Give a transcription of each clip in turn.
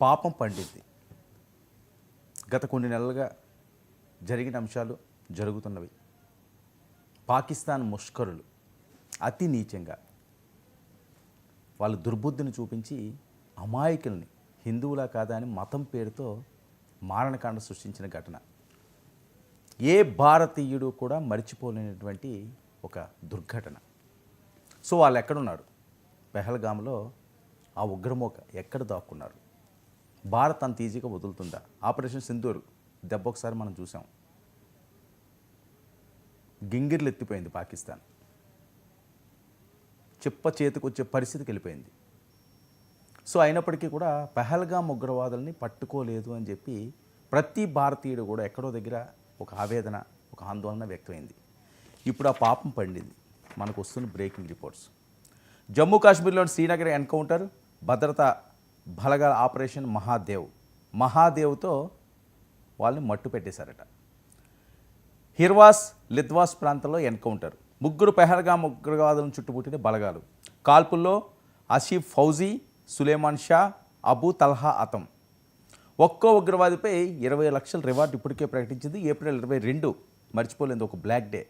పాపం పండింది. గత కొన్ని నెలలుగా జరిగిన అంశాలు జరుగుతున్నవి. పాకిస్తాన్ ముష్కరులు అతి నీచంగా వాళ్ళు దుర్బుద్ధిని చూపించి అమాయకుల్ని హిందువులా కాదా అని మతం పేరుతో మారణకాండ సృష్టించిన ఘటన ఏ భారతీయుడు కూడా మర్చిపోలేనటువంటి ఒక దుర్ఘటన. సో వాళ్ళు ఎక్కడున్నారు? పెహల్గామ్లో ఆ ఉగ్రమూక ఎక్కడ దాక్కున్నారు? భారత్ అంత ఈజీగా వదులుతుందా? ఆపరేషన్ సింధూర్ దెబ్బ ఒకసారి మనం చూసాం. గింగిర్లు ఎత్తిపోయింది పాకిస్తాన్, చెప్ప చేతికి వచ్చే పరిస్థితికి వెళ్ళిపోయింది. సో అయినప్పటికీ కూడా పెహల్గామ్ ఉగ్రవాదుల్ని పట్టుకోలేదు అని చెప్పి ప్రతి భారతీయుడు కూడా ఎక్కడో దగ్గర ఒక ఆవేదన, ఒక ఆందోళన వ్యక్తమైంది. ఇప్పుడు ఆ పాపం పండింది. మనకు వస్తున్న బ్రేకింగ్ రిపోర్ట్స్. జమ్మూ కాశ్మీర్లోని శ్రీనగర్ ఎన్కౌంటర్, భద్రతా బలగాల ఆపరేషన్ మహాదేవ్తో వాళ్ళని మట్టు పెట్టేశారట. హిర్వాస్ లిద్వాస్ ప్రాంతంలో ఎన్కౌంటర్, 3 పెహల్గామ్ ఉగ్రవాదులను చుట్టుముట్టిన బలగాలు. కాల్పుల్లో ఆసిఫ్ ఫౌజీ, సులేమాన్ షా, అబూ తల్హా అతం. ఒక్కో ఉగ్రవాదిపై 20 లక్షల రివార్డు ఇప్పటికే ప్రకటించింది. ఏప్రిల్ 22 మర్చిపోలేదు, ఒక బ్లాక్ డే.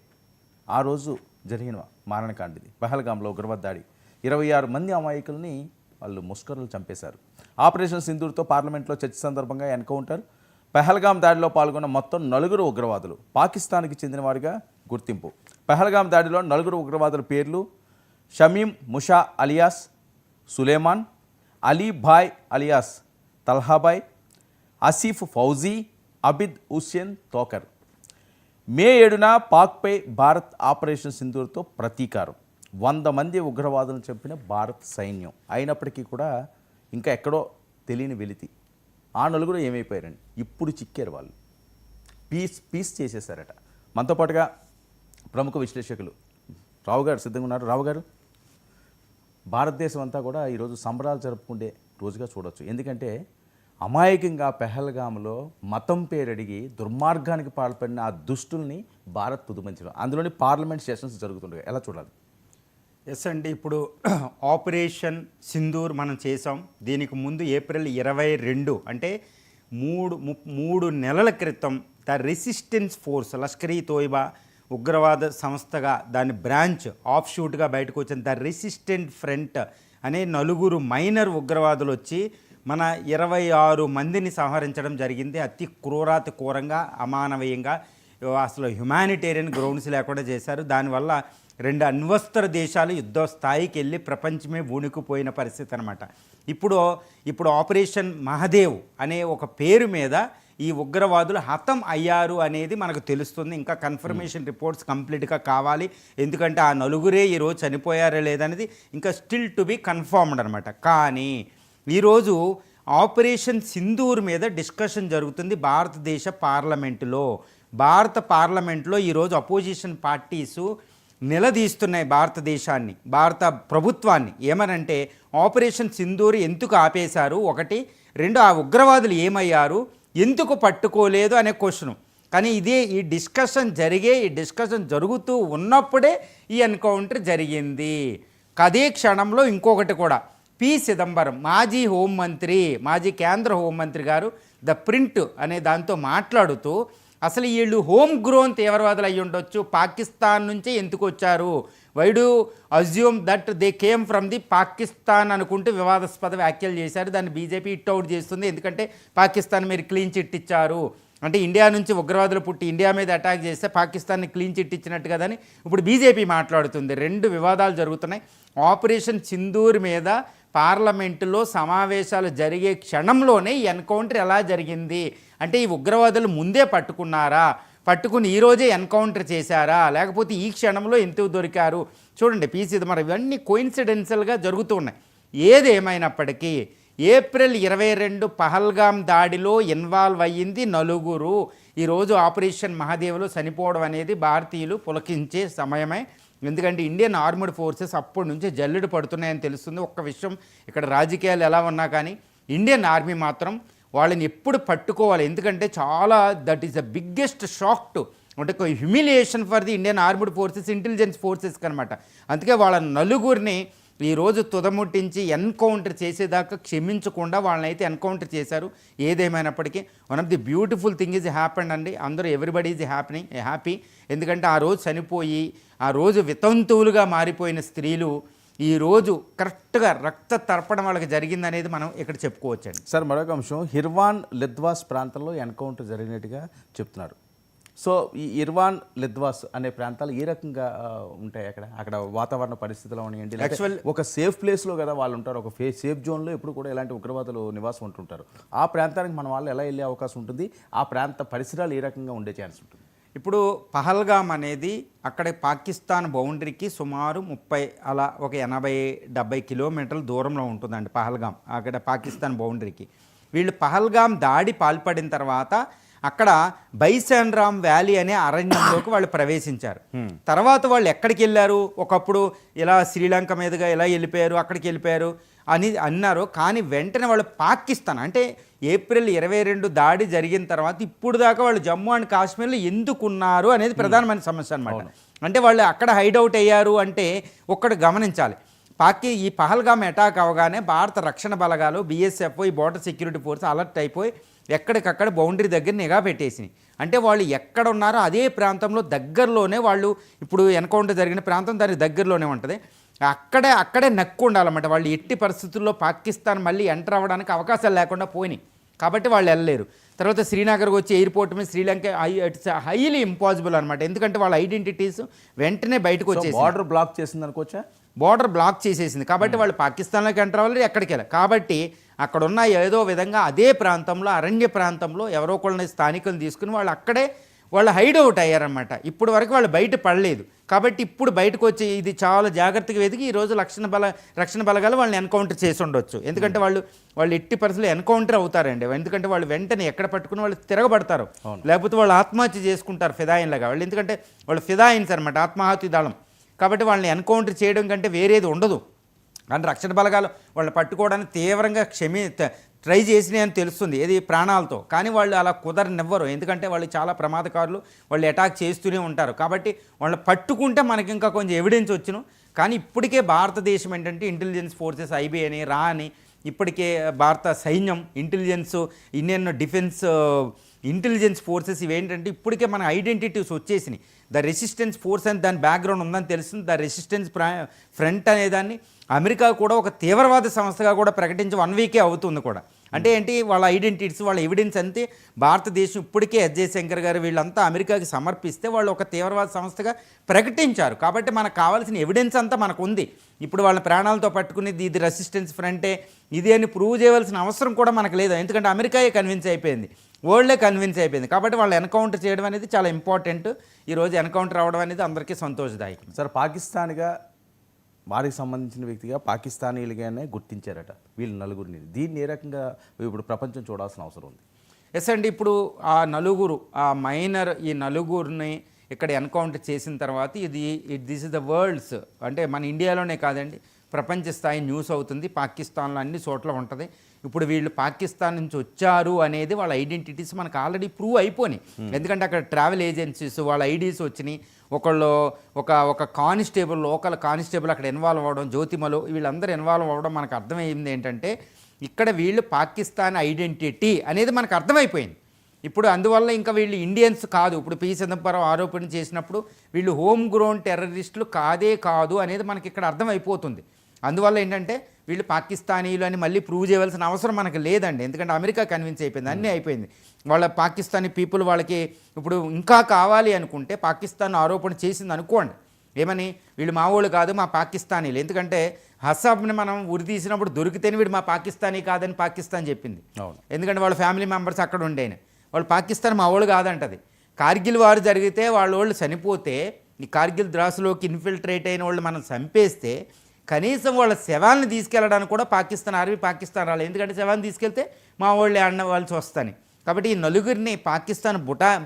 ఆ రోజు జరిగిన మారణకాండిది పెహల్గామ్లో ఉగ్రవాద దాడి. 26 మంది అమాయకుల్ని వాళ్ళు ముష్కరులు చంపేశారు. ఆపరేషన్ సింధూర్తో పార్లమెంట్లో చర్చ సందర్భంగా ఎన్కౌంటర్. పెహల్గామ్ దాడిలో పాల్గొన్న మొత్తం 4 ఉగ్రవాదులు పాకిస్తాన్కి చెందినవారిగా గుర్తింపు. పెహల్గామ్ దాడిలో 4 ఉగ్రవాదుల పేర్లు: షమీం ముషా అలియాస్ సులేమాన్, అలీ భాయ్ అలియాస్ తల్హాబాయ్, ఆసిఫ్ ఫౌజీ, అబిద్ హుస్సేన్ తోకర్. మే 7న పాక్పై భారత్ ఆపరేషన్ సింధూర్తో ప్రతీకారం. 100 మంది ఉగ్రవాదులను చంపిన భారత్ సైన్యం. అయినప్పటికీ కూడా ఇంకా ఎక్కడో తెలియని వెలితి. ఆ 4 ఏమైపోయారండి? ఇప్పుడు చిక్కారు వాళ్ళు. పీస్ చేసేసారట. మనతో పాటుగా ప్రముఖ విశ్లేషకులు రావు గారు సిద్ధంగా ఉన్నారు. రావు గారు, భారతదేశం అంతా కూడా ఈరోజు సంబరాలు జరుపుకునే రోజుగా చూడవచ్చు. ఎందుకంటే అమాయకంగా పెహల్గామ్లో మతం పేరడిగి దుర్మార్గానికి పాల్పడిన ఆ దుష్టుల్ని భారత్ తుదిమంచడం, అందులోని పార్లమెంట్ సెషన్స్ జరుగుతుండగా ఎలా చూడాలి? ఎస్ అండి, ఇప్పుడు ఆపరేషన్ సింధూర్ మనం చేసాం. దీనికి ముందు ఏప్రిల్ 22 అంటే 3 నెలల క్రితం ద రెసిస్టెన్స్ ఫోర్స్, లష్కర్ ఈ తోయిబా ఉగ్రవాద సంస్థగా దాని బ్రాంచ్ ఆఫ్ షూట్గా బయటకు వచ్చిన ద రెసిస్టెంట్ ఫ్రంట్ అనే 4 మైనర్ ఉగ్రవాదులు వచ్చి మన 26 మందిని సంహరించడం జరిగింది. అతి క్రూరంగా, అమానవీయంగా, అసలు హ్యుమానిటేరియన్ గ్రౌండ్స్ లేకుండా చేశారు. దానివల్ల 2 అణ్వస్త్ర దేశాలు యుద్ధ స్థాయికి వెళ్ళి ప్రపంచమే వణికిపోయిన పరిస్థితి అనమాట. ఇప్పుడు ఆపరేషన్ మహాదేవ్ అనే ఒక పేరు మీద ఈ ఉగ్రవాదులు హతం అయ్యారు అనేది మనకు తెలుస్తుంది. ఇంకా కన్ఫర్మేషన్ రిపోర్ట్స్ కంప్లీట్గా కావాలి. ఎందుకంటే ఆ 4 ఈరోజు చనిపోయారా లేదనేది ఇంకా స్టిల్ టు బి కన్ఫర్మ్డ్ అనమాట. కానీ ఈరోజు ఆపరేషన్ సింధూర్ మీద డిస్కషన్ జరుగుతుంది భారతదేశ పార్లమెంటులో. భారత పార్లమెంట్లో ఈరోజు అపోజిషన్ పార్టీసు నిలదీస్తున్నాయి భారతదేశాన్ని, భారత ప్రభుత్వాన్ని. ఏమనంటే ఆపరేషన్ సింధూర్ ఎందుకు ఆపేశారు, 1, 2 ఆ ఉగ్రవాదులు ఏమయ్యారు, ఎందుకు పట్టుకోలేదు అనే క్వశ్చను. కానీ ఈ డిస్కషన్ జరుగుతూ ఉన్నప్పుడే ఈ ఎన్కౌంటర్ జరిగింది. అదే క్షణంలో ఇంకొకటి కూడా, పి చిదంబరం మాజీ హోంమంత్రి, మాజీ కేంద్ర హోంమంత్రి గారు ద ప్రింట్ అనే దాంతో మాట్లాడుతూ అసలు వీళ్ళు హోమ్ గ్రోన్ తీవ్రవాదులు అయ్యి ఉండొచ్చు, పాకిస్తాన్ నుంచే ఎందుకు వచ్చారు, why do assume that they came from the Pakistan అనుకుంటూ వివాదాస్పద వ్యాఖ్యలు చేశారు. దాన్ని బీజేపీ అవుట్ చేస్తుంది. ఎందుకంటే పాకిస్తాన్ మీరు క్లీన్ చిట్ ఇచ్చారు అంటే, ఇండియా నుంచి ఉగ్రవాదులు పుట్టి ఇండియా మీద అటాక్ చేస్తే పాకిస్తాన్ని క్లీన్ చిట్ ఇచ్చినట్టు కదని ఇప్పుడు బీజేపీ మాట్లాడుతుంది. 2 వివాదాలు జరుగుతున్నాయి. ఆపరేషన్ సింధూర్ మీద పార్లమెంటులో సమావేశాలు జరిగే క్షణంలోనే ఈ ఎన్కౌంటర్ ఎలా జరిగింది అంటే, ఈ ఉగ్రవాదులు ముందే పట్టుకుని ఈరోజే ఎన్కౌంటర్ చేశారా, లేకపోతే ఈ క్షణంలో ఎందుకు దొరికారు? చూడండి, పి చిదంబరం ఇవన్నీ కోయిన్సిడెన్షియల్గా జరుగుతూ ఉన్నాయి. ఏదేమైనప్పటికీ ఏప్రిల్ 22 పహల్గామ్ దాడిలో ఇన్వాల్వ్ అయ్యింది 4. ఈరోజు ఆపరేషన్ మహాదేవ్లో చనిపోవడం అనేది భారతీయులు పులకించే సమయమే. ఎందుకంటే ఇండియన్ ఆర్మ్డ్ ఫోర్సెస్ అప్పటి నుంచే జల్లెడు పడుతున్నాయని తెలుస్తుంది. ఒక్క విషయం, ఇక్కడ రాజకీయాలు ఎలా ఉన్నా కానీ ఇండియన్ ఆర్మీ మాత్రం వాళ్ళని ఎప్పుడు పట్టుకోవాలి. ఎందుకంటే చాలా that is the biggest shock to అంటే humiliation for the Indian armed forces, intelligence ఫోర్సెస్కి అనమాట. అందుకే వాళ్ళ 4 ఈరోజు తుదముట్టించి ఎన్కౌంటర్ చేసేదాకా క్షమించకుండా వాళ్ళని అయితే ఎన్కౌంటర్ చేశారు. ఏదేమైనప్పటికీ one of the beautiful thing is happened అండి. అందరూ ఎవ్రీబడి ఈజ్ హ్యాపీ. ఎందుకంటే ఆ రోజు చనిపోయి ఆ రోజు వితంతువులుగా మారిపోయిన స్త్రీలు ఈరోజు కరెక్ట్గా రక్త తర్పణం వాళ్ళకి జరిగిందనేది మనం ఇక్కడ చెప్పుకోవచ్చండి. సార్ మరొక అంశం, హిర్వాన్ లెద్వాస్ ప్రాంతంలో ఎన్కౌంటర్ జరిగినట్టుగా చెప్తున్నారు. సో ఈ ఇర్వాన్ లెద్వాస్ అనే ప్రాంతాలు ఏ రకంగా ఉంటాయి అక్కడ వాతావరణ పరిస్థితులు ఉన్నాయండి? యాక్చువల్ ఒక సేఫ్ ప్లేస్లో కదా వాళ్ళు ఉంటారు, ఒక సేఫ్ జోన్లో ఎప్పుడు కూడా ఇలాంటి ఉగ్రవాదులు నివాసం ఉంటుంటారు. ఆ ప్రాంతానికి మన వాళ్ళు ఎలా వెళ్ళే అవకాశం ఉంటుంది? ఆ ప్రాంత పరిసరాలు ఏ రకంగా ఉండే ఛాన్స్ ఉంటుంది? ఇప్పుడు పహల్గామ్ అనేది అక్కడ పాకిస్తాన్ బౌండరీకి సుమారు 30 అలా ఒక 80-70 కిలోమీటర్ల దూరంలో ఉంటుందండి పహల్గామ్, అక్కడ పాకిస్తాన్ బౌండరీకి. వీళ్ళు పహల్గామ్ దాడి పాల్పడిన తర్వాత అక్కడ బైసాన్రామ్ వ్యాలీ అనే అరణ్యంలోకి వాళ్ళు ప్రవేశించారు. తర్వాత వాళ్ళు ఎక్కడికి వెళ్ళారు? ఒకప్పుడు ఇలా శ్రీలంక మీదుగా ఇలా వెళ్ళిపోయారు, అక్కడికి వెళ్ళిపోయారు అని అన్నారు. కానీ వెంటనే వాళ్ళు పాకిస్తాన్, అంటే ఏప్రిల్ 22 దాడి జరిగిన తర్వాత ఇప్పుడు దాకా వాళ్ళు జమ్మూ అండ్ కాశ్మీర్లో ఎందుకున్నారు అనేది ప్రధానమైన సమస్య అనమాట. అంటే వాళ్ళు అక్కడ హైడౌట్ అయ్యారు అంటే ఒక్కటి గమనించాలి. ఈ పహల్గామ్ అటాక్ అవగానే భారత రక్షణ బలగాలు, BSF, ఈ బోర్డర్ సెక్యూరిటీ ఫోర్స్ అలర్ట్ అయిపోయి ఎక్కడికక్కడ బౌండరీ దగ్గర నిఘా పెట్టేసినాయి. అంటే వాళ్ళు ఎక్కడ ఉన్నారో అదే ప్రాంతంలో దగ్గరలోనే వాళ్ళు, ఇప్పుడు ఎన్కౌంటర్ జరిగిన ప్రాంతం దానికి దగ్గరలోనే ఉంటుంది, అక్కడే నక్కు ఉండాలన్నమాట. వాళ్ళు ఎట్టి పరిస్థితుల్లో పాకిస్తాన్ మళ్ళీ ఎంటర్ అవ్వడానికి అవకాశాలు లేకుండా పోయినాయి కాబట్టి వాళ్ళు వెళ్ళలేరు. తర్వాత శ్రీనగర్కి వచ్చి ఎయిర్పోర్ట్ మీద శ్రీలంక ఇట్స్ హైలీ ఇంపాసిబుల్ అనమాట. ఎందుకంటే వాళ్ళ ఐడెంటిటీస్ వెంటనే బయటకు వచ్చేసి బార్డర్ బ్లాక్ చేసింది అనుకోవచ్చా? బార్డర్ బ్లాక్ చేసేసింది కాబట్టి వాళ్ళు పాకిస్తాన్లోకి ఎంటర్ అవ్వాలి, ఎక్కడికి వెళ్ళాలి. కాబట్టి అక్కడున్న ఏదో విధంగా అదే ప్రాంతంలో అరణ్య ప్రాంతంలో ఎవరో ఒకళ్ళని స్థానికులను తీసుకుని వాళ్ళు అక్కడే వాళ్ళు హైడౌట్ అయ్యారన్నమాట. ఇప్పుడు వరకు వాళ్ళు బయట పడలేదు కాబట్టి ఇప్పుడు బయటకు వచ్చి ఇది చాలా జాగ్రత్తగా వెతికి ఈరోజు రక్షణ బలగాలు వాళ్ళని ఎన్కౌంటర్ చేసి ఉండొచ్చు. ఎందుకంటే వాళ్ళు ఎట్టి పరిస్థితుల్లో ఎన్కౌంటర్ అవుతారండి. ఎందుకంటే వాళ్ళు వెంటనే ఎక్కడ పట్టుకుని వాళ్ళు తిరగబడతారు, లేకపోతే వాళ్ళు ఆత్మహత్య చేసుకుంటారు ఫిదాయిన్లాగా. వాళ్ళు ఎందుకంటే వాళ్ళు ఫిదాయిన్స్ అనమాట, ఆత్మహత్య దళం. కాబట్టి వాళ్ళని ఎన్కౌంటర్ చేయడం కంటే వేరేది ఉండదు. కానీ రక్షణ బలగాలు వాళ్ళని పట్టుకోవడానికి తీవ్రంగా ట్రై చేసినాయి అని తెలుస్తుంది, ఏది ప్రాణాలతో. కానీ వాళ్ళు అలా కుదరనివ్వరు, ఎందుకంటే వాళ్ళు చాలా ప్రమాదకారులు, వాళ్ళు అటాక్ చేస్తూనే ఉంటారు. కాబట్టి వాళ్ళని పట్టుకుంటే మనకి ఇంకా కొంచెం ఎవిడెన్స్ వచ్చును. కానీ ఇప్పటికే భారతదేశం ఏంటంటే ఇంటెలిజెన్స్ ఫోర్సెస్, IB అని, రా అని, ఇప్పటికే భారత సైన్యం, intelligence, Indian defence intelligence forces ఇవేంటంటే ఇప్పటికే మన ఐడెంటిటీస్ వచ్చేసినాయి. ద రెసిస్టెన్స్ ఫోర్స్ అని దాని బ్యాక్గ్రౌండ్ ఉందని తెలిసింది. ద రెసిస్టెన్స్ ఫ్రంట్ అనేదాన్ని అమెరికా కూడా ఒక తీవ్రవాద సంస్థగా కూడా ప్రకటించి 1 వీకే అవుతుంది కూడా. అంటే ఏంటి, వాళ్ళ ఐడెంటిటీస్, వాళ్ళ ఎవిడెన్స్ అంతే భారతదేశం ఇప్పటికే S. జయశంకర్ గారు వీళ్ళంతా అమెరికాకి సమర్పిస్తే వాళ్ళు ఒక తీవ్రవాద సంస్థగా ప్రకటించారు. కాబట్టి మనకు కావాల్సిన ఎవిడెన్స్ అంతా మనకు ఉంది. ఇప్పుడు వాళ్ళ ప్రాణాలతో పట్టుకునేది ఇది రెసిస్టెన్స్ ఫ్రంటే ఇది అని ప్రూవ్ చేయవలసిన అవసరం కూడా మనకు లేదు. ఎందుకంటే అమెరికాయే కన్విన్స్ అయిపోయింది, వరల్డే కన్విన్స్ అయిపోయింది. కాబట్టి వాళ్ళు ఎన్కౌంటర్ చేయడం అనేది చాలా ఇంపార్టెంట్. ఈరోజు ఎన్కౌంటర్ అవ్వడం అనేది అందరికీ సంతోషదాయకం. సార్, పాకిస్తాన్గా వారికి సంబంధించిన వ్యక్తిగా పాకిస్తానీలుగానే గుర్తించారట వీళ్ళు నలుగురిని. దీన్ని ఏ రకంగా ఇప్పుడు ప్రపంచం చూడాల్సిన అవసరం ఉంది? ఎస్ అండి, ఇప్పుడు ఆ నలుగురు, ఆ మైనర్, ఈ నలుగురిని ఇక్కడ ఎన్కౌంటర్ చేసిన తర్వాత దిస్ ఇస్ ద వరల్డ్స్, అంటే మన ఇండియాలోనే కాదండి, ప్రపంచ స్థాయి న్యూస్ అవుతుంది. పాకిస్తాన్లో అన్ని చోట్ల ఉంటుంది. ఇప్పుడు వీళ్ళు పాకిస్తాన్ నుంచి వచ్చారు అనేది వాళ్ళ ఐడెంటిటీస్ మనకు ఆల్రెడీ ప్రూవ్ అయిపోయినాయి. ఎందుకంటే అక్కడ ట్రావెల్ ఏజెన్సీస్ వాళ్ళ ఐడీస్ వచ్చినాయి. ఒకళ్ళు ఒక కానిస్టేబుల్, లోకల్ కానిస్టేబుల్ అక్కడ ఇన్వాల్వ్ అవ్వడం, జ్యోతిమలు, వీళ్ళందరూ ఇన్వాల్వ్ అవ్వడం మనకు అర్థమైంది ఏంటంటే ఇక్కడ వీళ్ళు పాకిస్తాన్ ఐడెంటిటీ అనేది మనకు అర్థమైపోయింది. ఇప్పుడు అందువల్ల ఇంకా వీళ్ళు ఇండియన్స్ కాదు. ఇప్పుడు P. చిదంబరం ఆరోపణ చేసినప్పుడు వీళ్ళు హోమ్ గ్రోన్ టెర్రరిస్టులు కాదు అనేది మనకి ఇక్కడ అర్థమైపోతుంది. అందువల్ల ఏంటంటే వీళ్ళు పాకిస్తానీలు అని మళ్ళీ ప్రూవ్ చేయవలసిన అవసరం మనకు లేదండి. ఎందుకంటే అమెరికా కన్విన్స్ అయిపోయింది, అన్నీ అయిపోయింది. వాళ్ళ పాకిస్తానీ పీపుల్ వాళ్ళకి ఇప్పుడు ఇంకా కావాలి అనుకుంటే పాకిస్తాన్ ఆరోపణ చేసింది అనుకోండి, ఏమని వీళ్ళు మా వాళ్ళు కాదు, మా పాకిస్తానీలు. ఎందుకంటే హసాబ్ని మనం ఉరి తీసినప్పుడు దొరికితేనే వీడు మా పాకిస్తానీ కాదని పాకిస్తాన్ చెప్పింది. ఎందుకంటే వాళ్ళ ఫ్యామిలీ మెంబర్స్ అక్కడ ఉండేని, వాళ్ళు పాకిస్తాన్ మా వాళ్ళు కాదంటది. కార్గిల్ వారు జరిగితే వాళ్ళు చనిపోతే ఈ కార్గిల్ ద్రాసులోకి ఇన్ఫిల్ట్రేట్ అయిన వాళ్ళు మనం చంపేస్తే కనీసం వాళ్ళ శవాలను తీసుకెళ్ళడానికి కూడా పాకిస్తాన్ ఆర్మీ పాకిస్తాన్ రాలేదు. ఎందుకంటే శవాన్ని తీసుకెళ్తే మా వాళ్ళే అన్నవాల్సి వస్తాని. కాబట్టి ఈ నలుగురిని పాకిస్తాన్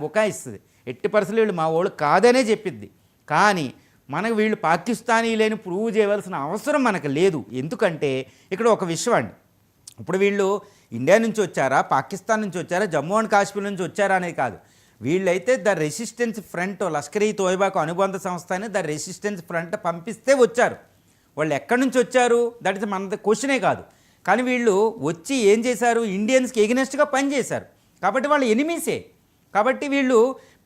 బుకాయిస్తుంది. ఎట్టి పరిస్థితులు వీళ్ళు మా వాళ్ళు కాదనే చెప్పిద్ది. కానీ మనకు వీళ్ళు పాకిస్తానీలేని ప్రూవ్ చేయవలసిన అవసరం మనకు లేదు. ఎందుకంటే ఇక్కడ ఒక విషయం అండి, ఇప్పుడు వీళ్ళు ఇండియా నుంచి వచ్చారా, పాకిస్తాన్ నుంచి వచ్చారా, జమ్మూ అండ్ కాశ్మీర్ నుంచి వచ్చారా అనేది కాదు. వీళ్ళైతే ద రెసిస్టెన్స్ ఫ్రంట్, లష్కర్-ఈ-తోయిబాకు అనుబంధ సంస్థ అని ద రెసిస్టెన్స్ ఫ్రంట్ పంపిస్తే వచ్చారు. వాళ్ళు ఎక్కడి నుంచి వచ్చారు దట్ ఇస్ మన క్వశ్చనే కాదు. కానీ వీళ్ళు వచ్చి ఏం చేశారు, ఇండియన్స్కి ఎగనెస్ట్గా పనిచేశారు కాబట్టి వాళ్ళు ఎనిమీసే. కాబట్టి వీళ్ళు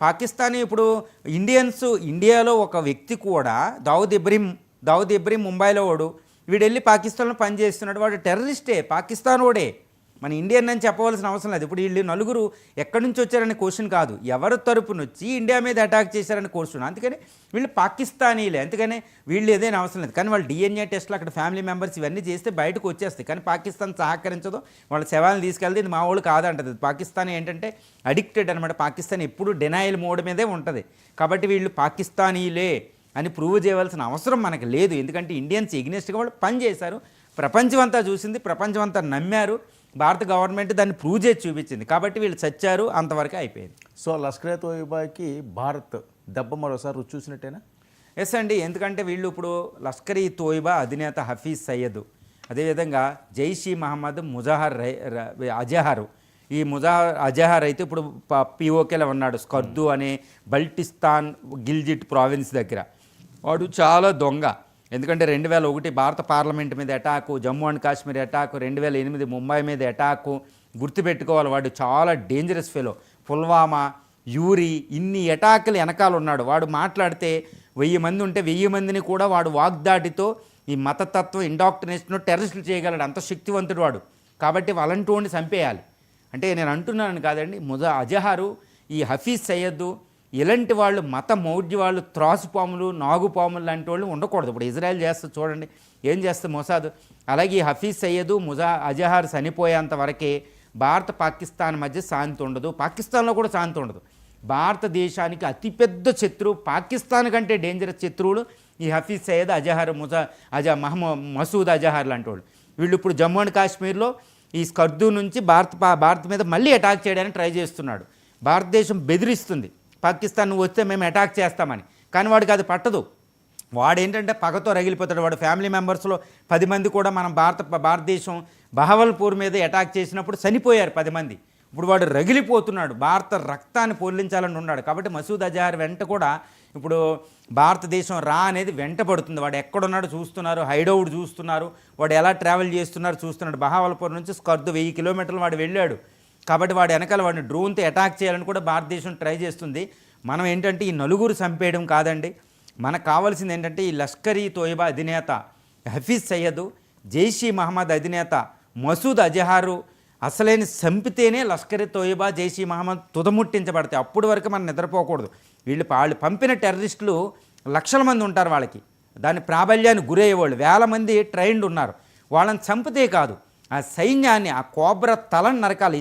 పాకిస్తానీ ఇప్పుడు ఇండియాలో ఒక వ్యక్తి కూడా దావుద్ ఇబ్రహీం ముంబైలో వాడు, వీడు వెళ్ళి పాకిస్తాన్లో పనిచేస్తున్నాడు, వాడు టెర్రరిస్టే, పాకిస్తాన్ వాడే, మన ఇండియన్ అని చెప్పవలసిన అవసరం లేదు. ఇప్పుడు వీళ్ళు నలుగురు ఎక్కడి నుంచి వచ్చారనే క్వశ్చన్ కాదు, ఎవరి తరపున వచ్చి ఇండియా మీద అటాక్ చేశారని క్వశ్చన్. అందుకని వీళ్ళు పాకిస్తానీలే, అందుకని వీళ్ళు ఏదైనా అవసరం లేదు. కానీ వాళ్ళు DNA టెస్ట్లు అక్కడ ఫ్యామిలీ మెంబర్స్ ఇవన్నీ చేస్తే బయటకు వచ్చేస్తాయి. కానీ పాకిస్తాన్ సహకరించదు, వాళ్ళ శవాలను తీసుకెళ్తే ఇది మా వాళ్ళు కాదంటది. పాకిస్తాన్ ఏంటంటే అడిక్టెడ్ అనమాట, పాకిస్తాన్ ఎప్పుడు డినైల్ మోడ్ మీదే ఉంటుంది. కాబట్టి వీళ్ళు పాకిస్తానీలే అని ప్రూవ్ చేయవలసిన అవసరం మనకు లేదు. ఎందుకంటే ఇండియన్స్ ఎగ్నెస్ట్గా వాళ్ళు పనిచేశారు, ప్రపంచం అంతా చూసింది, ప్రపంచం అంతా నమ్మారు, భారత గవర్నమెంట్ దాన్ని ప్రూవ్ చేసి చూపించింది. కాబట్టి వీళ్ళు చచ్చారు, అంతవరకు అయిపోయింది. సో లష్కర్ తోయిబాకి భారత్ దెబ్బ మరోసారి రుచి చూసినట్టేనా? ఎస్ అండి, ఎందుకంటే వీళ్ళు ఇప్పుడు లష్కర్ ఈ తోయిబా అధినేత హఫీజ్ సయ్యద్, అదేవిధంగా జైష్ ఈ మహమ్మద్ అజహర్, ఈ అజహర్ అయితే ఇప్పుడు POKలో ఉన్నాడు, స్కర్దు అనే బల్టిస్తాన్ గిల్జిట్ ప్రావిన్స్ దగ్గర. వాడు చాలా దొంగ. ఎందుకంటే 2001 భారత పార్లమెంట్ మీద attack, Jammu and Kashmir attack, 2008 Mumbai మీద అటాకు, గుర్తుపెట్టుకోవాలి. వాడు చాలా డేంజరస్ ఫెలో. పుల్వామా, యూరి, ఇన్ని అటాకులు వెనకాల ఉన్నాడు. వాడు మాట్లాడితే 1000 మంది ఉంటే 1000 మందిని కూడా వాడు వాగ్దాటితో ఈ మతతత్వం ఇండాక్ట్రినేషన్ టెర్రరిస్టులు చేయగలడు, అంత శక్తివంతుడు వాడు. కాబట్టి వాళ్ళంటోని చంపేయాలి. అంటే నేను అంటున్నాను కాదండి, అజహరు, ఈ హఫీజ్ సయ్యద్ ఇలాంటి వాళ్ళు మత మౌఢ్య వాళ్ళు, త్రాసుపాములు, నాగుపాములు లాంటి వాళ్ళు ఉండకూడదు. ఇప్పుడు ఇజ్రాయెల్ చేస్తుంది చూడండి, ఏం చేస్తుంది మొసాద్. అలాగే ఈ హఫీజ్ సయ్యద్, అజహర్ చనిపోయేంత వరకే భారత పాకిస్తాన్ మధ్య శాంతి ఉండదు, పాకిస్తాన్లో కూడా శాంతి ఉండదు. భారతదేశానికి అతిపెద్ద శత్రువు, పాకిస్తాన్ కంటే డేంజరస్ శత్రువులు ఈ హఫీజ్ సయ్యద్, అజహర్, మసూద్ అజహర్ లాంటి వాళ్ళు. వీళ్ళు ఇప్పుడు జమ్మూ అండ్ కాశ్మీర్లో ఈ స్కర్దు నుంచి భారత్ మీద మళ్ళీ అటాక్ చేయడానికి ట్రై చేస్తున్నాడు. భారతదేశం బెదిరిస్తుంది, పాకిస్తాన్ నువ్వు వస్తే మేము అటాక్ చేస్తామని. కానీ వాడికి అది పట్టదు. వాడేంటంటే పగతో రగిలిపోతాడు. వాడు ఫ్యామిలీ మెంబర్స్లో 10 మంది కూడా మనం భారతదేశం బహవల్పూర్ మీద అటాక్ చేసినప్పుడు చనిపోయారు 10 మంది. ఇప్పుడు వాడు రగిలిపోతున్నాడు, భారత రక్తాన్ని పొర్లించాలని ఉన్నాడు. కాబట్టి మసూద్ అజహర్ వెంట కూడా ఇప్పుడు భారతదేశం అనేది వెంటబడుతుంది. వాడు ఎక్కడున్నాడు చూస్తున్నారు, హైడౌట్ చూస్తున్నారు, వాడు ఎలా ట్రావెల్ చేస్తున్నారు చూస్తున్నాడు. బహవల్పూర్ నుంచి స్కర్దు 1000 కిలోమీటర్లు వాడు వెళ్ళాడు. కాబట్టి వాడు వెనకాల వాడిని డ్రోన్తో అటాక్ చేయాలని కూడా భారతదేశం ట్రై చేస్తుంది. మనం ఏంటంటే ఈ నలుగురు చంపేయడం కాదండి, మనకు కావాల్సింది ఏంటంటే ఈ లష్కర్ ఈ తోయిబా అధినేత హఫీజ్ సయ్యద్, జైష్ ఈ మహమ్మద్ అధినేత మసూద్ అజహరు అసలైన చంపితేనే లష్కర్ ఈ తోయిబా, జైష్ ఈ మహమ్మద్ తుదముట్టించబడతాయి. అప్పటి వరకు మనం నిద్రపోకూడదు. వాళ్ళు పంపిన టెర్రరిస్టులు లక్షల మంది ఉంటారు, వాళ్ళకి దాని ప్రాబల్యాన్ని గురయ్యేవాళ్ళు 1000 మంది ట్రైన్డ్ ఉన్నారు. వాళ్ళని చంపితే కాదు, ఆ సైన్యాన్ని, ఆ కోబ్రా తలను నరకాలి.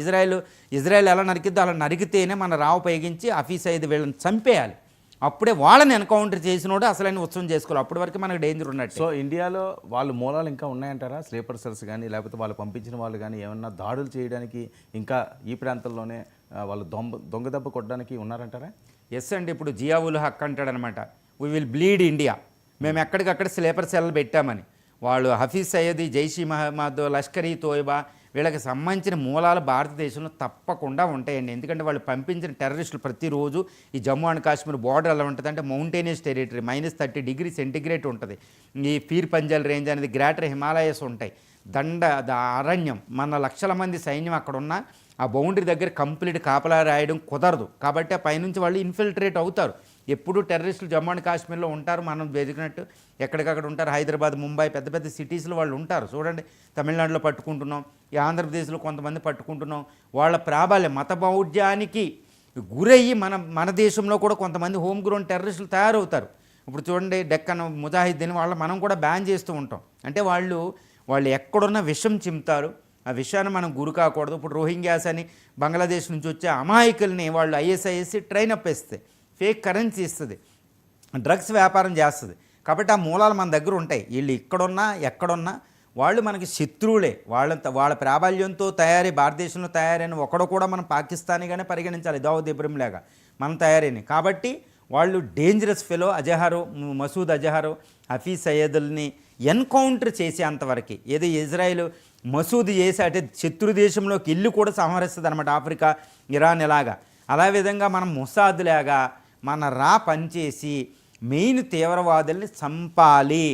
ఇజ్రాయెల్ ఎలా నరికిద్దో అలా నరికితేనే మన రావు పైగించి హఫీజ్ సయ్యద్ వీళ్ళని చంపేయాలి. అప్పుడే వాళ్ళని ఎన్కౌంటర్ చేసినోడు అసలైన ఉత్సవం చేసుకోవాలి. అప్పటి వరకు మనకు డేంజర్ ఉన్నట్టు. సో ఇండియాలో వాళ్ళ మూలాలు ఇంకా ఉన్నాయంటారా? స్లీపర్ సెల్స్ కానీ లేకపోతే వాళ్ళు పంపించిన వాళ్ళు కానీ ఏమన్నా దాడులు చేయడానికి ఇంకా ఈ ప్రాంతంలోనే వాళ్ళు దొంగ దెబ్బ కొట్టడానికి ఉన్నారంటారా? ఎస్ అండి, ఇప్పుడు జియావుల్ హక్ అంటాడనమాట, వీ విల్ బ్లీడ్ ఇండియా, మేము ఎక్కడికక్కడ స్లీపర్ సెల్ పెట్టామని. వాళ్ళు హఫీజ్ సయ్యద్, జైష్ ఈ మహమ్మద్, లష్కర్ ఈ తోయిబా వీళ్ళకి సంబంధించిన మూలాలు భారతదేశంలో తప్పకుండా ఉంటాయండి. ఎందుకంటే వాళ్ళు పంపించిన టెర్రరిస్టులు ప్రతిరోజు ఈ జమ్మూ అండ్ కాశ్మీర్ బోర్డర్ ఎలా ఉంటుంది అంటే మౌంటైనియస్ టెరిటరీ, -30 డిగ్రీ సెంటిగ్రేడ్ ఉంటుంది. ఈ పీర్ పంజాల్ రేంజ్ అనేది గ్రేటర్ హిమాలయస్ ఉంటాయి, అరణ్యం. మన లక్షల మంది సైన్యం అక్కడ ఉన్న ఆ బౌండరీ దగ్గర కంప్లీట్ కాపలా రాయడం కుదరదు. కాబట్టి ఆ పైనుంచి వాళ్ళు ఇన్ఫిల్ట్రేట్ అవుతారు. ఎప్పుడు టెర్రరిస్టులు జమ్మూ అండ్ కాశ్మీర్లో ఉంటారు, మనం వెతికినట్టు ఎక్కడికక్కడ ఉంటారు. హైదరాబాద్, ముంబై పెద్ద పెద్ద సిటీస్లో వాళ్ళు ఉంటారు. చూడండి, తమిళనాడులో పట్టుకుంటున్నాం, ఈ ఆంధ్రప్రదేశ్లో కొంతమంది పట్టుకుంటున్నాం. వాళ్ళ ప్రాబల్యం, మత బౌఢ్యానికి గురయ్యి మన దేశంలో కూడా కొంతమంది హోమ్ గ్రోన్ టెర్రరిస్టులు తయారవుతారు. ఇప్పుడు చూడండి, డెక్కన్ ముజాహిద్దీన్ వాళ్ళ మనం కూడా బ్యాన్ చేస్తూ ఉంటాం. అంటే వాళ్ళు ఎక్కడున్న విషం చిమ్తారు, ఆ విషయాన్ని మనం గురి కాకూడదు. ఇప్పుడు రోహింగ్యాస్ అని బంగ్లాదేశ్ నుంచి వచ్చే అమాయకుల్ని వాళ్ళు ISIS ట్రైన్ అప్ వేస్తే, ఫేక్ కరెన్సీ ఇస్తుంది, డ్రగ్స్ వ్యాపారం చేస్తుంది. కాబట్టి ఆ మూలాలు మన దగ్గర ఉంటాయి. వీళ్ళు ఎక్కడున్నా వాళ్ళు మనకి శత్రువులే. వాళ్ళ ప్రాబల్యంతో భారతదేశంలో తయారైన ఒకడు కూడా మనం పాకిస్తానీగానే పరిగణించాలి, దావుద్ ఇబ్రహీం లాగా మనం తయారైన. కాబట్టి వాళ్ళు డేంజరస్ ఫెలో. మసూద్ అజహరు, హఫీజ్ సయ్యద్ని ఎన్కౌంటర్ చేసేంతవరకు ఏదో ఇజ్రాయెల్ మసూద్ చేసి అంటే శత్రు దేశంలోకి ఇల్లు కూడా సంహరిస్తుంది అనమాట, ఆఫ్రికా, ఇరాన్ ఎలాగా. అలా విధంగా మనం మొసాద్ లాగా మన పనిచేసి మెయిన్ తీవ్రవాదుల్ని చంపాలి.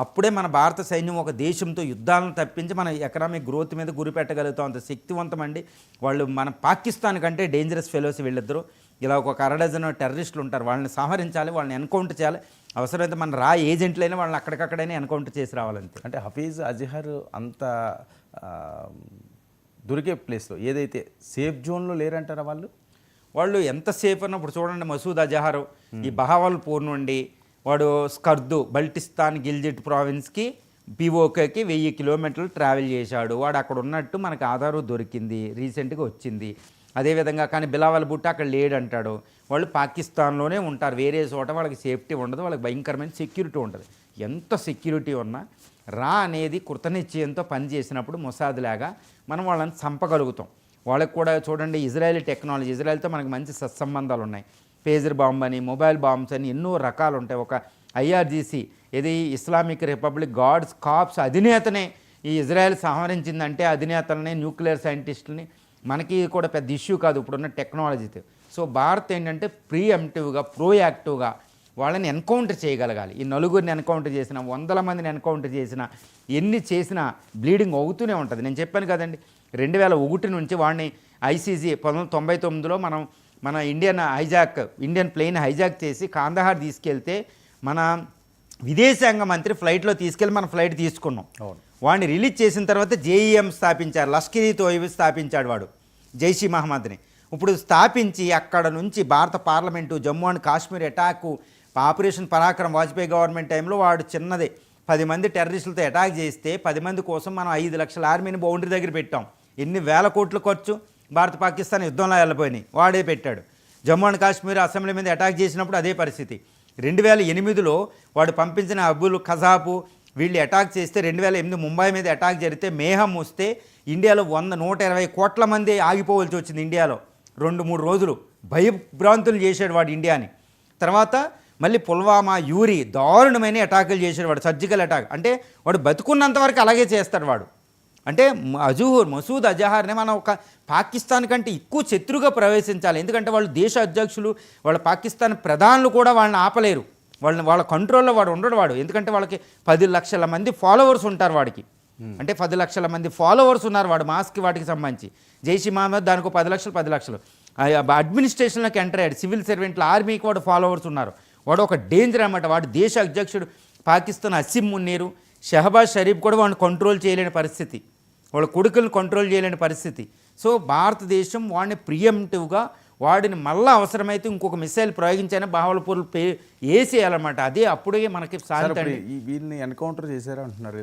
అప్పుడే మన భారత సైన్యం ఒక దేశంతో యుద్ధాలను తప్పించి మన ఎకనామిక్ గ్రోత్ మీద గురి పెట్టగలుగుతాం. అంత శక్తివంతం అండి వాళ్ళు. మన పాకిస్తాన్ కంటే డేంజరస్ ఫెలోస్ వీళ్ళిద్దరూ. ఇలా ఒక అరడజన్ టెర్రరిస్టులు ఉంటారు, వాళ్ళని సంహరించాలి, వాళ్ళని ఎన్కౌంటర్ చేయాలి. అవసరమైతే మన ఏజెంట్లైనా వాళ్ళని అక్కడికక్కడైనా ఎన్కౌంటర్ చేసి రావాలంతే. అంటే హఫీజ్ అజహర్ అంత దొరికే ప్లేస్లో ఏదైతే సేఫ్ జోన్లో లేరంటారా వాళ్ళు ఎంత సేఫ్ అన్నప్పుడు చూడండి, మసూద్ అజహర్ ఈ బహావల్పూర్ నుండి వాడు స్కర్దు బల్టిస్తాన్ గిల్జిట్ ప్రావిన్స్కి పిఓకేకి 1000 కిలోమీటర్లు ట్రావెల్ చేశాడు. వాడు అక్కడ ఉన్నట్టు మనకు ఆధారం దొరికింది, రీసెంట్గా వచ్చింది. అదేవిధంగా కానీ బిలావల్ భుట్టో అక్కడ లేడంటాడు. వాళ్ళు పాకిస్తాన్లోనే ఉంటారు, వేరే చోట వాళ్ళకి సేఫ్టీ ఉండదు, వాళ్ళకి భయంకరమైన సెక్యూరిటీ ఉంటుంది. ఎంత సెక్యూరిటీ ఉన్నా అనేది కృతనిశ్చయంతో పనిచేసినప్పుడు మొసాద్ లాగా మనం వాళ్ళని చంపగలుగుతాం. వాళ్ళకి కూడా చూడండి ఇజ్రాయెల్ టెక్నాలజీ, ఇజ్రాయెల్తో మనకి మంచి సత్సంబంధాలు ఉన్నాయి. పేజర్ బాంబ్ అని, మొబైల్ బాంబ్స్ అని ఎన్నో రకాలు ఉంటాయి. ఒక ఐఆర్జీసీ ఇది ఇస్లామిక్ రిపబ్లిక్ గాడ్స్ కాప్స్ అధినేతనే ఈ ఇజ్రాయెల్ సంహరించిందంటే అధినేతలని, న్యూక్లియర్ సైంటిస్టులని మనకి కూడా పెద్ద ఇష్యూ కాదు ఇప్పుడున్న టెక్నాలజీతో. సో భారత్ ఏంటంటే ప్రీఎంప్టివ్గా, ప్రోయాక్టివ్గా వాళ్ళని ఎన్కౌంటర్ చేయగలగాలి. ఈ నలుగురిని ఎన్కౌంటర్ చేసిన, 100 మందిని ఎన్కౌంటర్ చేసిన, ఎన్ని చేసినా బ్లీడింగ్ అవుతూనే ఉంటుంది. నేను చెప్పాను కదండి, 2001 నుంచి వాడిని ఐసీజీ 1999లో మన ఇండియన్ ప్లేన్ హైజాక్ చేసి కాందహార్ తీసుకెళ్తే మన విదేశాంగ మంత్రి ఫ్లైట్లో తీసుకెళ్ళి మన ఫ్లైట్ తీసుకున్నాం. వాడిని రిలీజ్ చేసిన తర్వాత జేఈఎం స్థాపించారు, లష్కర్ ఈ తోయిబా స్థాపించాడు వాడు, జైషీ మహమ్మద్ని. ఇప్పుడు స్థాపించి అక్కడ నుంచి భారత parliament, Jammu and Kashmir attack, operation Parakram Vajpayee government టైంలో వాడు చిన్నదే 10 మంది టెర్రరిస్టులతో అటాక్ చేస్తే 10 మంది కోసం మనం 5 లక్షల ఆర్మీని బౌండరీ దగ్గర పెట్టాం. ఎన్ని వేల కోట్ల ఖర్చు, భారత పాకిస్తాన్ యుద్ధంలో వెళ్ళిపోయినాయి, వాడే పెట్టాడు. జమ్మూ అండ్ కాశ్మీర్ అసెంబ్లీ మీద అటాక్ చేసినప్పుడు అదే పరిస్థితి. 2008లో వాడు పంపించిన అబుల్ ఖజాపు వీళ్ళు అటాక్ చేస్తే 2008 ముంబై మీద అటాక్ జరిగితే మేహం వస్తే ఇండియాలో 120 కోట్ల మంది ఆగిపోవలసి వచ్చింది. ఇండియాలో 2-3 రోజులు భయభ్రాంతులు చేశాడు వాడు ఇండియాని. తర్వాత మళ్ళీ పుల్వామా, యూరి దారుణమైన అటాకులు చేశాడు వాడు, సర్జికల్ అటాక్. అంటే వాడు బతుకున్నంతవరకు అలాగే చేస్తాడు వాడు. అంటే మసూద్ అజహర్ని మనం ఒక పాకిస్తాన్ కంటే ఎక్కువ శత్రుగా ప్రవేశించాలి. ఎందుకంటే వాళ్ళు దేశ అధ్యక్షులు, వాళ్ళ పాకిస్తాన్ ప్రధానులు కూడా వాళ్ళని ఆపలేరు. వాళ్ళ కంట్రోల్లో వాడు ఉండడు వాడు. ఎందుకంటే వాళ్ళకి 10 లక్షల మంది ఫాలోవర్స్ ఉంటారు వాడికి. అంటే 10 లక్షల మంది ఫాలోవర్స్ ఉన్నారు వాడు మాస్కి వాటికి సంబంధించి. జైషీ మహమ్మద్ దానికి 10 లక్షలు అడ్మినిస్ట్రేషన్లోకి ఎంటర్ అయ్యాడు, సివిల్ సర్వెంట్లు, ఆర్మీకి వాడు ఫాలోవర్స్ ఉన్నారు. వాడు ఒక డేంజర్ అన్నమాట. వాడు దేశ అధ్యక్షుడు. పాకిస్తాన్ అసిమ్ మున్నీరు, షహబాజ్ షరీఫ్ కూడా వాడిని కంట్రోల్ చేయలేని పరిస్థితి, వాళ్ళ కొడుకులను కంట్రోల్ చేయలేని పరిస్థితి. సో భారతదేశం వాడిని ప్రియంటివ్గా వాడిని మళ్ళీ అవసరమైతే ఇంకొక మిసైల్ ప్రయోగించైనా బహావల్పూర్ వేసేయాలన్నమాట. అదే అప్పుడే మనకి సాధ్యత. వీళ్ళని ఎన్కౌంటర్ చేశారు అంటున్నారు,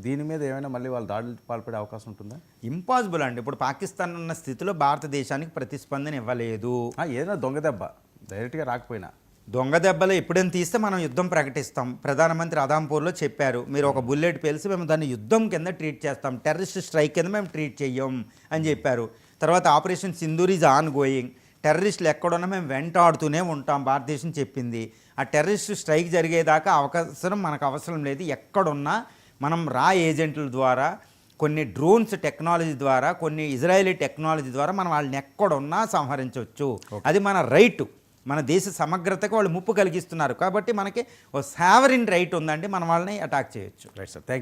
దీని మీద ఏమైనా మళ్ళీ వాళ్ళు దాడులు పాల్పడే అవకాశం ఉంటుందా? ఇంపాసిబుల్ అండి. ఇప్పుడు పాకిస్తాన్ ఉన్న స్థితిలో భారతదేశానికి ప్రతిస్పందన ఇవ్వలేదు. ఏదైనా దొంగ దెబ్బ డైరెక్ట్గా రాకపోయినా దొంగ దెబ్బలు ఎప్పుడైనా తీస్తే మనం యుద్ధం ప్రకటిస్తాం. ప్రధానమంత్రి అదాంపూర్లో చెప్పారు, మీరు ఒక బుల్లెట్ పేల్సి మేము దాన్ని యుద్ధం కింద ట్రీట్ చేస్తాం, టెర్రరిస్ట్ స్ట్రైక్ కింద మేము ట్రీట్ చెయ్యం అని చెప్పారు. తర్వాత operation Sindoor is on going, టెర్రరిస్టులు ఎక్కడున్నా మేము వెంటాడుతూనే ఉంటాం భారతదేశం చెప్పింది. ఆ టెర్రరిస్ట్ స్ట్రైక్ జరిగేదాకా మనకు అవసరం లేదు. ఎక్కడున్నా మనం ఏజెంట్ల ద్వారా, కొన్ని డ్రోన్స్ టెక్నాలజీ ద్వారా, కొన్ని ఇజ్రాయేలీ టెక్నాలజీ ద్వారా మనం వాళ్ళని ఎక్కడున్నా సంహరించవచ్చు. అది మన రైట్. మన దేశ సమగ్రతకు వాళ్ళు ముప్పు కలిగిస్తున్నారు కాబట్టి మనకి ఓ సావరిన్ రైట్ ఉందండి, మనం వాళ్ళని అటాక్ చేయొచ్చు. Right sir, thank you.